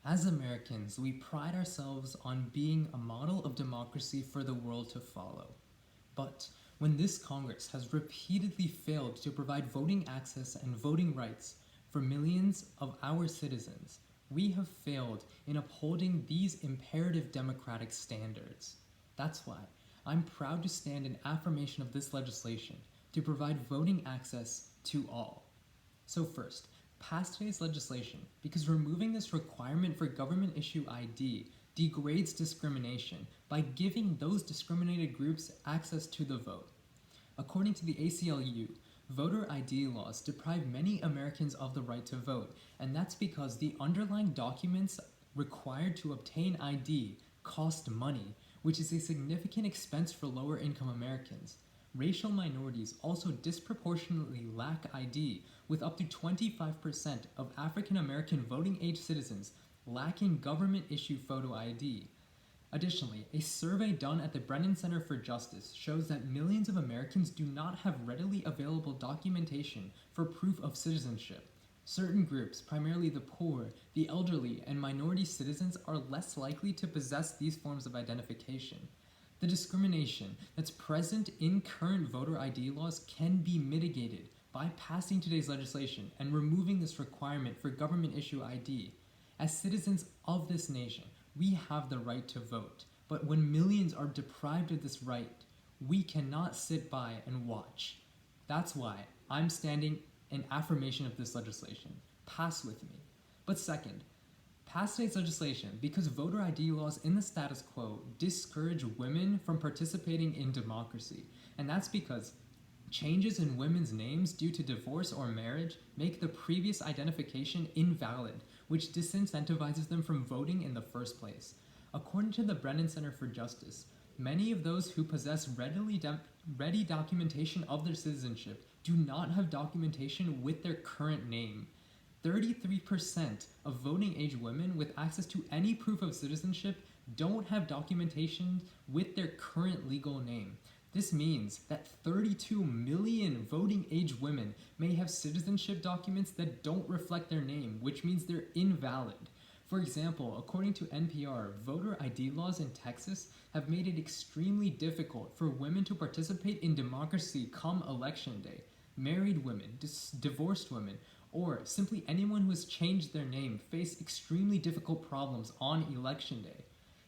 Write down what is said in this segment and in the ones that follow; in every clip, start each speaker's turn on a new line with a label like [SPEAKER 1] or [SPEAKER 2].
[SPEAKER 1] As Americans, we pride ourselves on being a model of democracy for the world to follow. But when this Congress has repeatedly failed to provide voting access and voting rights for millions of our citizens, we have failed in upholding these imperative democratic standards. That's why I'm proud to stand in affirmation of this legislation to provide voting access to all. So first, pass today's legislation because removing this requirement for government issue ID degrades discrimination by giving those discriminated groups access to the vote. According to the ACLU, voter ID laws deprive many Americans of the right to vote, and that's because the underlying documents required to obtain ID cost money, which is a significant expense for lower income Americans. Racial minorities also disproportionately lack ID, with up to 25% of African American voting age citizens lacking government issued photo ID. Additionally, a survey done at the Brennan Center for Justice shows that millions of Americans do not have readily available documentation for proof of citizenship. Certain groups, primarily the poor, the elderly, and minority citizens, are less likely to possess these forms of identification. The discrimination that's present in current voter ID laws can be mitigated by passing today's legislation and removing this requirement for government issue ID. As citizens of this nation, we have the right to vote, but when millions are deprived of this right, we cannot sit by and watch. That's why I'm standing in affirmation of this legislation. Pass with me. But second, pass today's legislation because voter ID laws in the status quo discourage women from participating in democracy. And that's because changes in women's names due to divorce or marriage make the previous identification invalid, which disincentivizes them from voting in the first place. According to the Brennan Center for Justice, many of those who possess ready documentation of their citizenship do not have documentation with their current name. 33% of voting age women with access to any proof of citizenship don't have documentation with their current legal name. This means that 32 million voting age women may have citizenship documents that don't reflect their name, which means they're invalid. For example, according to NPR, voter ID laws in Texas have made it extremely difficult for women to participate in democracy come election day. Married women, divorced women, or simply anyone who has changed their name face extremely difficult problems on election day.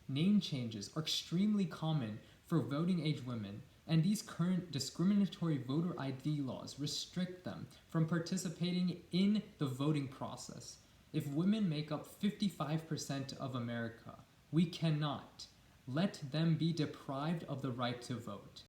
[SPEAKER 1] Name changes are extremely common for voting age women, and these current discriminatory voter ID laws restrict them from participating in the voting process. If women make up 55% of America, we cannot let them be deprived of the right to vote.